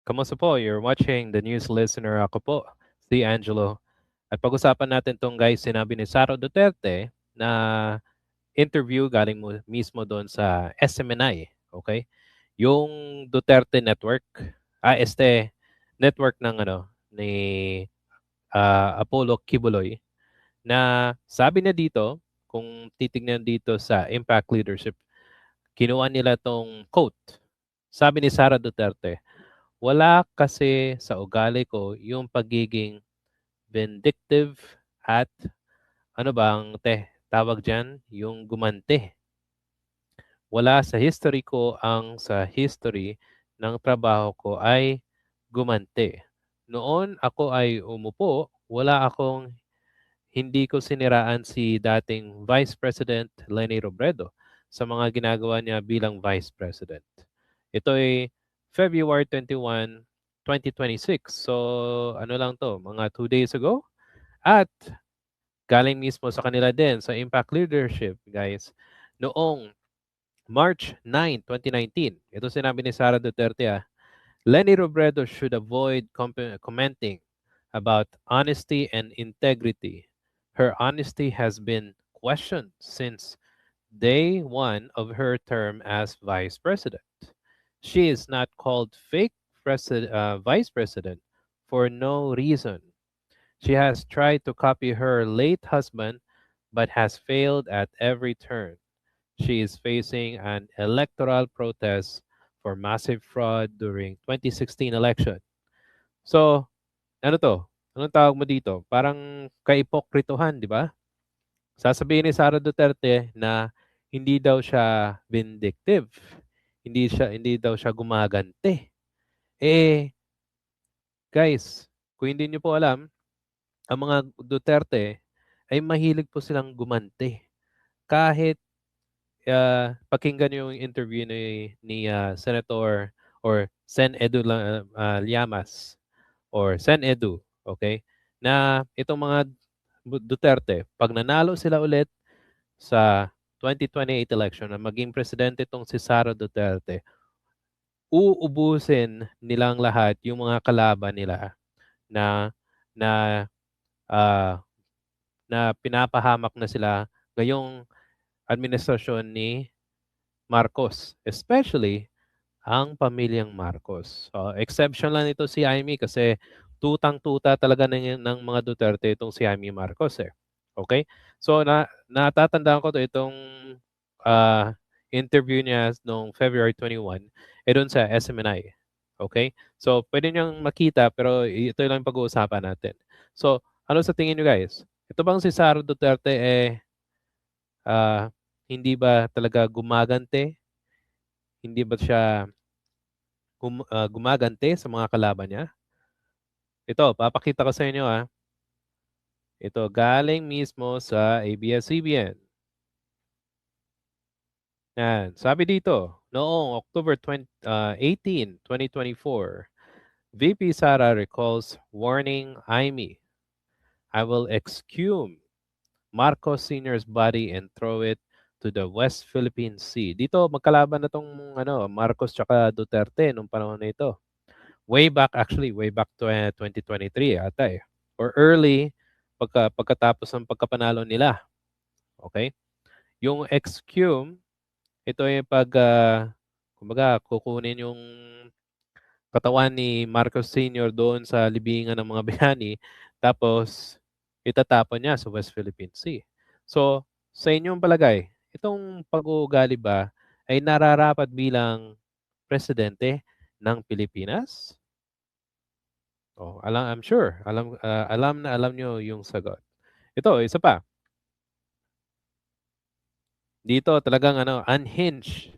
Kamusta po? You're watching the news listener. Ako po, si Angelo. At pag-usapan natin tong guys, sinabi ni Sara Duterte na interview galing mo mismo doon sa SMNI. Okay? Yung Duterte Network. Network ng ni Apollo Kibuloy na sabi na dito, kung titignan dito sa Impact Leadership, kinuha nila tong quote. Sabi ni Sara Duterte, wala kasi sa ugali ko yung pagiging vindictive at ano bang tawag dyan? Yung gumante. Wala sa history ko ang sa history ng trabaho ko ay gumante. Noon ako ay umupo, wala akong hindi ko siniraan si dating Vice President Leni Robredo sa mga ginagawa niya bilang Vice President. Ito ay February 21, 2026. So, ano lang to, mga 2 days ago. At galing mismo sa kanila din sa Impact Leadership, guys. Noong March 9, 2019, ito sinabi ni Sara Duterte, Leni Robredo should avoid commenting about honesty and integrity. Her honesty has been questioned since day one of her term as vice president. She is not called vice president for no reason. She has tried to copy her late husband but has failed at every turn. She is facing an electoral protest for massive fraud during 2016 election. So, ano to? Anong tawag mo dito? Parang kaipokrituhan, di ba? Sasabihin ni Sara Duterte na hindi daw siya vindictive. Hindi daw siya gumagante. Eh, guys, kung hindi niyo po alam, ang mga Duterte ay mahilig po silang gumante. Kahit pakinggan niyo yung interview ni Senator or Sen Edu Llamas or Sen Edu, okay? Na itong mga Duterte, pag nanalo sila ulit sa 2028 election na maging presidente itong si Sara Duterte, uubusin nilang lahat yung mga kalaban nila na na ah, na pinapahamak na sila ngayong administrasyon ni Marcos, especially ang pamilyang Marcos. Exception lang ito si Jaime kasi tutang-tuta talaga ng mga Duterte itong si Jaime Marcos eh. Okay? So natatandaan ko to itong ah, interview niya noong February 21 doon sa SMNI. Okay? So pwede niyang makita pero ito lang yung pag-uusapan natin. So ano sa tingin niyo guys? Ito bang si Sara Duterte ah, hindi ba talaga gumagante? Hindi ba siya gumagante sa mga kalaban niya? Ito, papakita ko sa inyo Ito, galing mismo sa ABS-CBN. Yan. Sabi dito, noong October 18, 2024, VP Sara recalls warning Aimee, I will exhume Marcos Sr.'s body and throw it to the West Philippine Sea. Dito, magkalaban na tong Marcos tsaka Duterte nung panahon na ito. Way back to 2023 ata eh. Or early, pagkatapos ng pagkapanalo nila. Okay? Yung exhume, ito yung kumbaga, kukunin yung katawan ni Marcos Sr. doon sa libingan ng mga bayani, tapos itatapon niya sa West Philippine Sea. So, sa inyong palagay, itong pag-uugali ba ay nararapat bilang presidente ng Pilipinas? I'm sure. Alam na alam nyo yung sagot. Ito, isa pa. Dito talagang unhinged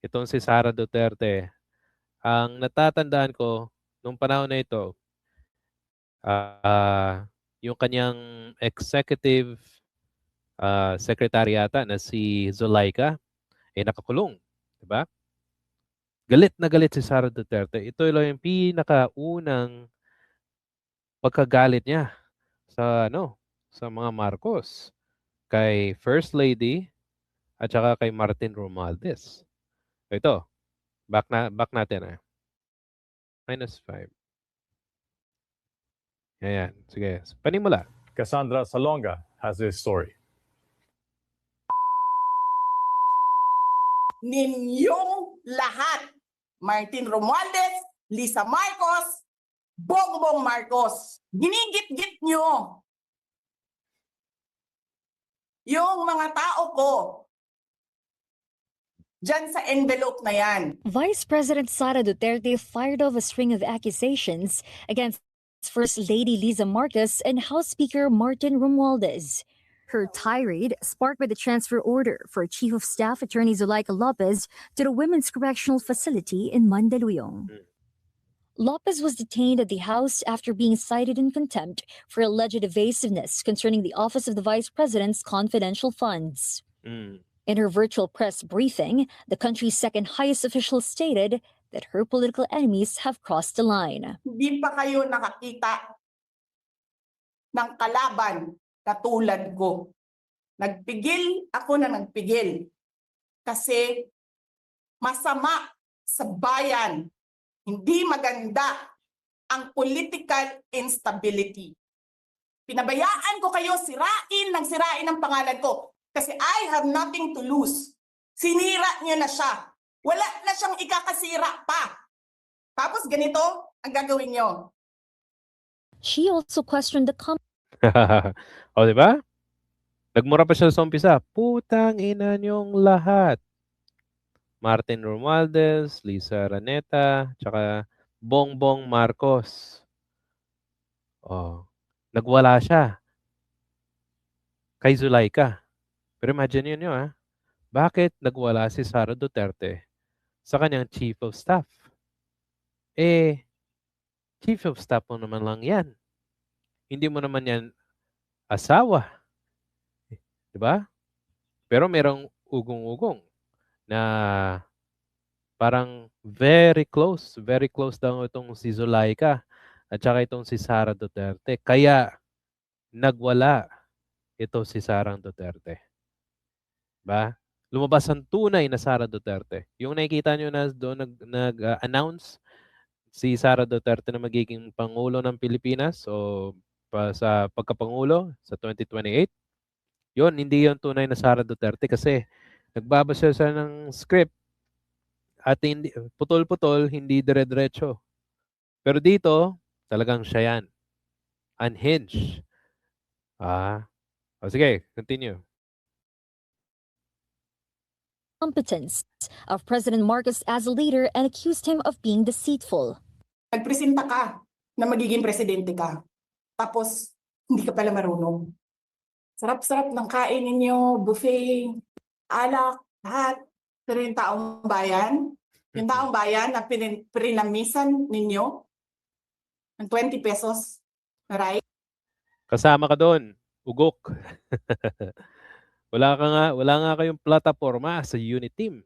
itong si Sara Duterte. Ang natatandaan ko nung panahon na ito, yung kanyang executive secretary yata na si Zulaika ay nakakulong, 'di ba? Galit na galit si Sara Duterte. Ito lang yung pinakaunang pagkagalit niya sa mga Marcos, kay First Lady at saka kay Martin Romualdez. Ito, back natin. -5. Ayan. Sige. Panimula. Cassandra Salonga has this story. Ninyong lahat, Martin Romualdez, Lisa Marcos, Bongbong Marcos, ginigit-git nyo yung mga tao ko dyan sa envelope na yan. Vice President Sara Duterte fired off a string of accusations against First Lady Lisa Marcos and House Speaker Martin Romualdez. Her tirade sparked by the transfer order for Chief of Staff Attorney Zuleika Lopez to the Women's Correctional Facility in Mandaluyong. Lopez was detained at the house after being cited in contempt for alleged evasiveness concerning the Office of the Vice President's confidential funds. In her virtual press briefing, the country's second highest official stated that her political enemies have crossed the line. Hindi pa kayo nakakita ng kalaban na tulad ko. Nagpigil ako na nagpigil kasi masama sa bayan. Hindi maganda ang political instability. Pinabayaan ko kayo sirain ang pangalan ko kasi I have nothing to lose. Sinira niya na siya. Wala na siyang ikakasira pa. Tapos ganito ang gagawin niyo. She also questioned the O, di ba? Nagmura pa siya sa umpisa. Putang ina niyong lahat. Martin Romualdez, Lisa Araneta, tsaka Bongbong Marcos. Oh, nagwala siya kay Zuleika. Pero imagine nyo ha, bakit nagwala si Sara Duterte sa kanyang Chief of Staff? Chief of Staff mo naman lang yan. Hindi mo naman yan asawa. Diba? Pero merong ugong-ugong na parang very close daw itong si Zuleika at saka itong si Sara Duterte. Kaya nagwala ito si Sara Duterte. Ba? Lumabas ang tunay na Sara Duterte. Yung nakikita nyo na doon nag-announce si Sara Duterte na magiging Pangulo ng Pilipinas o sa pagkapangulo sa 2028. Yun, hindi yun tunay na Sara Duterte kasi nagbabasa siya ng script at hindi, putol-putol, hindi dire-diretso. Pero dito, talagang siya yan. Unhinged. Sige, continue. competence of President Marcos as a leader and accused him of being deceitful. Nagpresenta ka na magiging presidente ka. Tapos, hindi ka pala marunong. Sarap-sarap ng kain ninyo, buffet, alak, lahat. Pero yung taong bayan na pinamisan ninyo ng 20 pesos na rice. Kasama ka doon, ugok. Wala nga kayong plataforma sa unit team.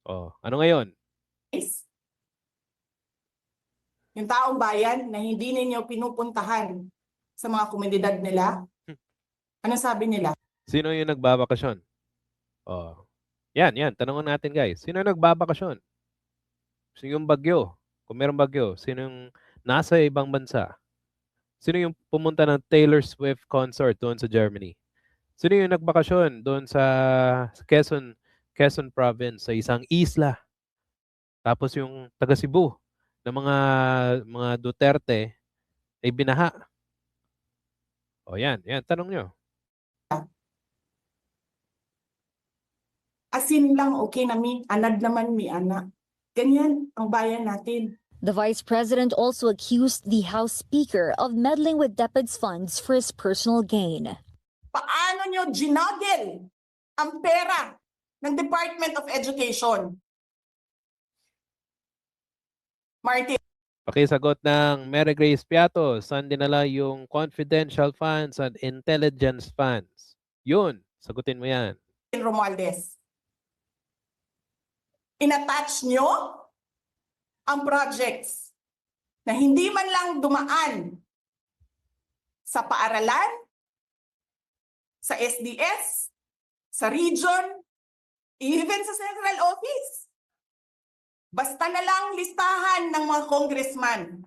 Oh, ano ngayon? Yung taong bayan na hindi ninyo pinupuntahan sa mga komunidad nila, ano sabi nila? Sino yung nagbabakasyon? Oh. Yan. Tanungan natin guys. Sino yung nagbabakasyon? Sino yung bagyo? Kung merong bagyo, sino yung nasa ibang bansa? Sino yung pumunta ng Taylor Swift concert doon sa Germany? Sino yung nagbakasyon doon sa Quezon Province sa isang isla? Tapos yung taga Cebu na mga Duterte ay binaha. O yan, tanong nyo. Asin lang okay na anad naman anak. Ganyan ang bayan natin. The Vice President also accused the House Speaker of meddling with DepEd's funds for his personal gain. Paano nyo ginagel ang pera ng Department of Education? Martin. Pakisagot ng Mary Grace Piato, saan dinala yung confidential funds and intelligence funds? Yun, sagutin mo yan. Romualdez. Inattach nyo ang projects na hindi man lang dumaan sa paaralan, sa SDS, sa region, even sa central office. Basta na lang listahan ng mga congressman.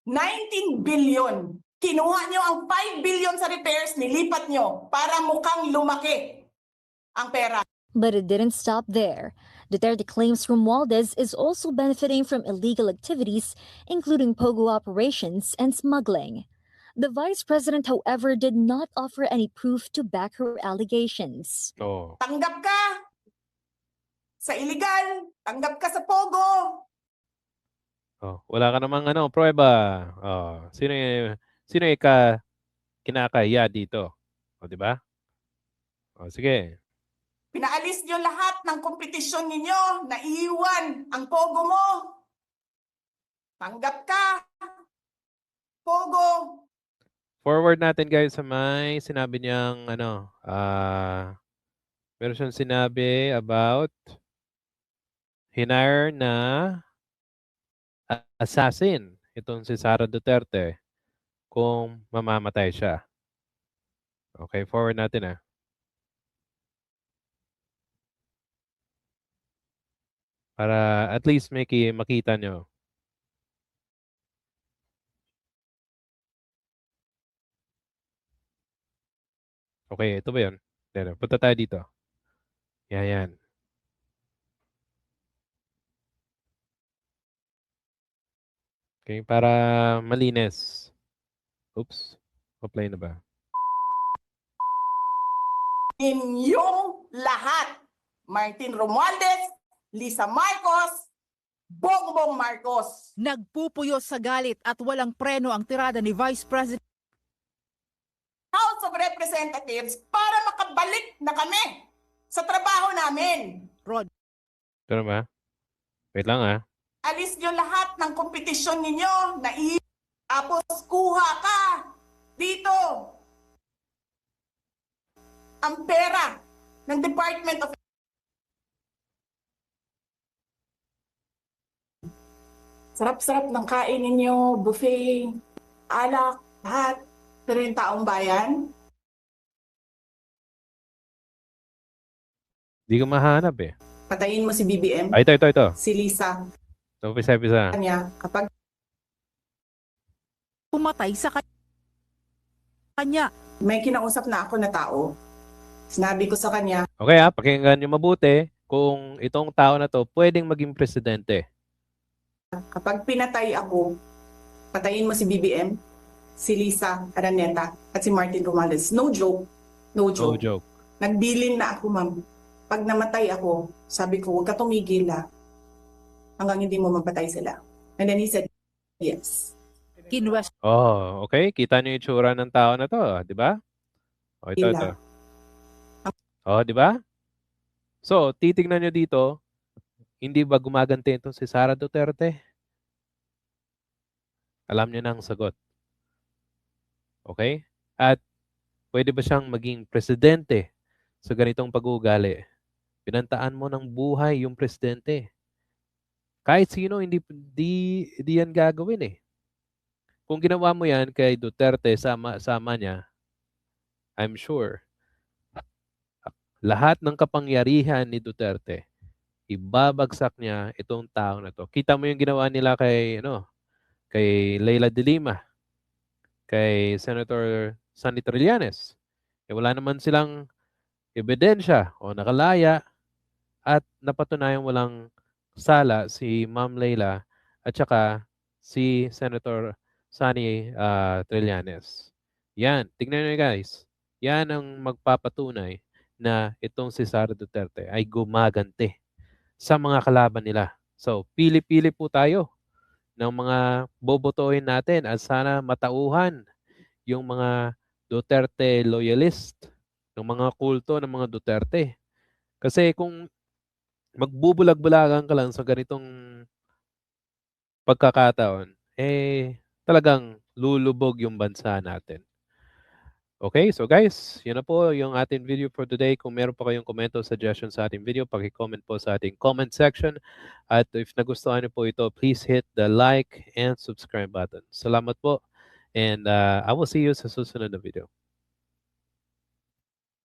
19 billion. Kinuha nyo ang 5 billion sa repairs, nilipat nyo para mukhang lumaki ang pera. But it didn't stop there. Duterte claims Romualdez is also benefiting from illegal activities, including pogo operations and smuggling. The vice president, however, did not offer any proof to back her allegations. Oh. Tanggap ka sa illegal, tanggap ka sa pogo. Oh, wala ka namang prueba. Oh, sino yung kinakahiya dito? O, di ba? O, sige. Pinaalis nyo lahat ng kompetisyon ninyo, naiiwan ang pogo mo. Tanggap ka. Pogo. Forward natin guys sa may sinabi niyang meron siyang sinabi about hinire na assassin itong si Sara Duterte kung mamamatay siya. Okay, forward natin para at least makita nyo. Okay, ito ba yun? Punta tayo dito. Yan. Okay, para malinis. Oops. Apply na ba? Inyong lahat. Martin Romualdez, Lisa Marcos, Bongbong Marcos. Nagpupuyo sa galit at walang preno ang tirada ni Vice President House of Representatives para makabalik na kami sa trabaho namin. Rod. Ito na ba? Wait lang Alis nyo lahat ng kompetisyon ninyo na tapos kuha ka dito ang pera ng Department of Sarap-sarap ng kain ninyo, buffet, alak, lahat. Pero yung taong bayan, Di ko mahanap patayin mo si BBM, Ay, ito. si Lisa, Pisa. kanya, kapag pumatay sa kanya. may kinausap na ako na tao, sinabi ko sa kanya, Okay pakinggan nyo mabuti kung itong tao na to pwedeng maging presidente. kapag pinatay ako, patayin mo si BBM, si Lisa Araneta, at si Martin Romualdez. No joke. No No joke. joke. Nagbilin na ako, ma'am. Pag namatay ako, sabi ko, huwag ka tumigil hanggang hindi mo mapatay sila. And then he said, yes. Kinwes Oh, okay. Kita nyo yung itsura ng tao na to, di ba? Oh, ito. Oh, di ba? So, titignan nyo dito, hindi ba gumaganti itong si Sara Duterte? Alam nyo na ang sagot. Okay? At pwede ba siyang maging presidente sa ganitong pag-uugali? Pinantaan mo ng buhay yung presidente. Kahit sino, hindi yan gagawin Kung ginawa mo yan kay Duterte, sama niya, I'm sure, lahat ng kapangyarihan ni Duterte, ibabagsak niya itong tao na to. Kita mo yung ginawa nila kay Leila de Lima, kay Senator Sonny Trillanes. Wala naman silang ebidensya o nakalaya at napatunayang walang sala si Ma'am Leila at saka si Senator Sonny Trillanes. Yan, tignan nyo guys. Yan ang magpapatunay na itong si Sara Duterte ay gumaganti sa mga kalaban nila. So, pili-pili po tayo ng mga bobotohin natin at sana matauhan yung mga Duterte loyalist, ng mga kulto ng mga Duterte. Kasi kung magbubulag-bulagan ka lang sa ganitong pagkakataon, talagang lulubog yung bansa natin. Okay, so guys, yun na po yung ating video for today. Kung meron pa kayong komento, suggestion sa ating video, paki-comment po sa ating comment section. At if nagustuhan niyo po ito, please hit the like and subscribe button. Salamat po. And I will see you sa susunod na video.